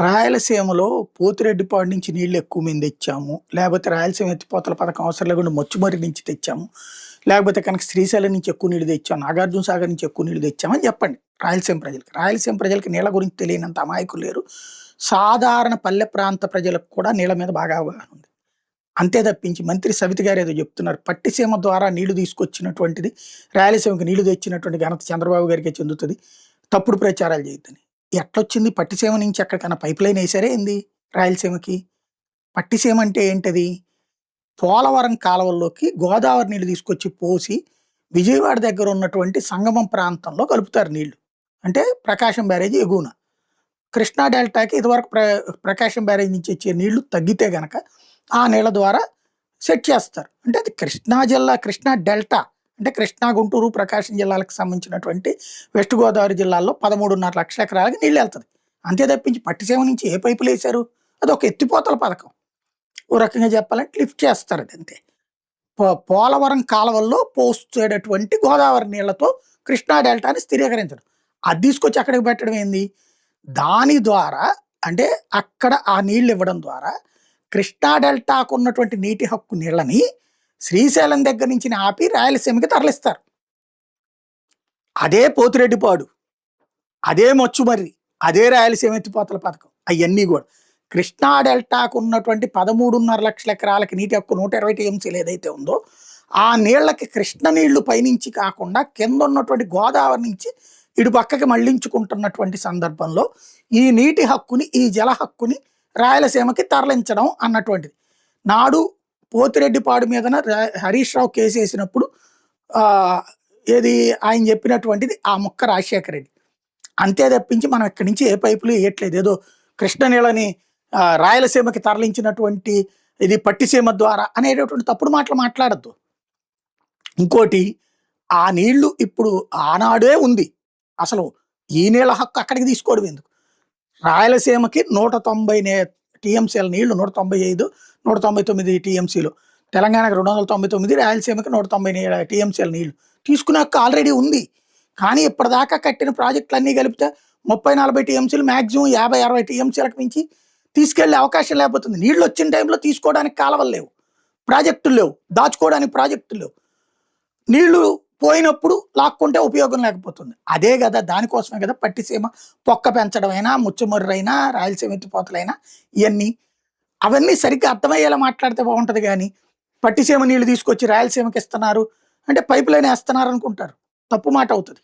రాయలసీమలో పోతిరెడ్డిపాడు నుంచి నీళ్ళు ఎక్కువ మేము తెచ్చాము. లేపోతే రాయలసీమ ఎత్తిపోతల పథకం అవసరం లేకుండా మొచ్చుమర్రి నుంచి తెచ్చాము. లేకపోతే కనుక శ్రీశైలం నుంచి ఎక్కువ నీళ్ళు తెచ్చాం. నాగార్జున సాగర్ నుంచి ఎక్కువ నీళ్ళు తెచ్చామని చెప్పండి రాయలసీమ ప్రజలకి. రాయలసీమ ప్రజలకి నీళ్ళ గురించి తెలియనంత అమాయకులు లేరు. సాధారణ పల్లె ప్రాంత ప్రజలకు కూడా నీళ్ళ మీద బాగా అవగాహన ఉంది. అంతే తప్పించి మంత్రి సవిత గారు ఏదో చెప్తున్నారు. పట్టిసీమ ద్వారా నీళ్లు తీసుకొచ్చినటువంటిది రాయలసీమకి నీళ్లు తెచ్చినటువంటి ఘనత చంద్రబాబు గారికే చెందుతుంది. తప్పుడు ప్రచారాలు చేయొద్దని. ఎట్లొచ్చింది పట్టిసీమ నుంచి ఎక్కడికైనా పైప్ లైన్ వేసారే ఏంది రాయలసీమకి? పట్టిసీమ అంటే ఏంటది? పోలవరం కాలువల్లోకి గోదావరి నీళ్లు తీసుకొచ్చి పోసి విజయవాడ దగ్గర ఉన్నటువంటి సంగమం ప్రాంతంలో కలుపుతారు నీళ్లు. అంటే ప్రకాశం బ్యారేజీ ఎగువన. కృష్ణా డెల్టాకి ఇదివరకు ప్రకాశం బ్యారేజ్ నుంచి వచ్చే నీళ్లు తగ్గితే గనక ఆ నీళ్ళ ద్వారా సెట్ చేస్తారు. అంటే అది కృష్ణా జిల్లా, కృష్ణా డెల్టా అంటే కృష్ణా, గుంటూరు, ప్రకాశం జిల్లాలకు సంబంధించినటువంటి వెస్ట్ గోదావరి జిల్లాల్లో 13.5 లక్షల ఎకరాలకి నీళ్ళు వెళ్తుంది. అంతే తప్పించి పట్టిసీమ నుంచి ఏ పైపులు వేశారు? అది ఒక ఎత్తిపోతల పథకం. ఓ రకంగా చెప్పాలంటే లిఫ్ట్ చేస్తారు. అది అంతే. పోలవరం కాలువల్లో పోసేటటువంటి గోదావరి నీళ్లతో కృష్ణా డెల్టాని స్థిరీకరించడం, అది తీసుకొచ్చి అక్కడికి పెట్టడం ఏంది? దాని ద్వారా అంటే అక్కడ ఆ నీళ్లు ఇవ్వడం ద్వారా కృష్ణా డెల్టాకు ఉన్నటువంటి నీటి హక్కు నీళ్ళని శ్రీశైలం దగ్గర నుంచి ఆపి రాయలసీమకి తరలిస్తారు. అదే పోతిరెడ్డిపాడు, అదే మొచ్చుమర్రి, అదే రాయలసీమ ఎత్తిపోతల పథకం. అవన్నీ కూడా కృష్ణా డెల్టాకు ఉన్నటువంటి 13.5 లక్షల ఎకరాలకి నీటి హక్కు 120 టీఎంసీలు ఏదైతే ఉందో ఆ నీళ్లకి కృష్ణ నీళ్లు పైనుంచి కాకుండా కింద ఉన్నటువంటి గోదావరి నుంచి ఇటు పక్కకి మళ్లించుకుంటున్నటువంటి సందర్భంలో ఈ నీటి హక్కుని, ఈ జల హక్కుని రాయలసీమకి తరలించడం అన్నటువంటిది. నాడు పోతిరెడ్డిపాడు మీదన హరీష్ రావు కేసు వేసినప్పుడు ఏది ఆయన చెప్పినటువంటిది ఆ ముక్క రాజశేఖర రెడ్డి. అంతే తప్పించి మనం ఇక్కడి నుంచి ఏ పైపులు వేయట్లేదు. ఏదో కృష్ణ నీళ్ళని రాయలసీమకి తరలించినటువంటి ఇది పట్టిసీమ ద్వారా అనేటటువంటి తప్పుడు మాటలు మాట్లాడద్దు. ఇంకోటి, ఆ నీళ్లు ఇప్పుడు ఆనాడే ఉంది. అసలు ఈ నీళ్ళ హక్కు అక్కడికి తీసుకోవడం ఎందుకు? రాయలసీమకి 190 టీఎంసీల నీళ్లు, 195, 199 టీఎంసీలు, తెలంగాణకి 299, రాయలసీమకి 190 టీఎంసీల నీళ్లు తీసుకునే హక్కు ఆల్రెడీ ఉంది. కానీ ఇప్పటిదాకా కట్టిన ప్రాజెక్టులు అన్నీ కలిపితే 30-40 టీఎంసీలు, మ్యాక్సిమం 50-60 టీఎంసీలకు మించి తీసుకెళ్లే అవకాశం లేకపోతుంది. నీళ్లు వచ్చిన టైంలో తీసుకోవడానికి కాలువలు లేవు, ప్రాజెక్టులు లేవు, దాచుకోవడానికి ప్రాజెక్టులు లేవు. నీళ్లు పోయినప్పుడు లాక్కుంటే ఉపయోగం లేకపోతుంది. అదే కదా, దానికోసమే కదా పట్టిసీమ పొక్క పెంచడమైనా, ముచ్చుమర్రైనా, రాయలసీమ ఎత్తిపోతలైనా ఇవన్నీ. అవన్నీ సరిగ్గా అర్థమయ్యేలా మాట్లాడితే బాగుంటుంది. కానీ పట్టిసీమ నీళ్లు తీసుకొచ్చి రాయలసీమకి ఇస్తున్నారు అంటే పైప్ లైన్ వేస్తున్నారు అనుకుంటారు. తప్పు మాట అవుతుంది.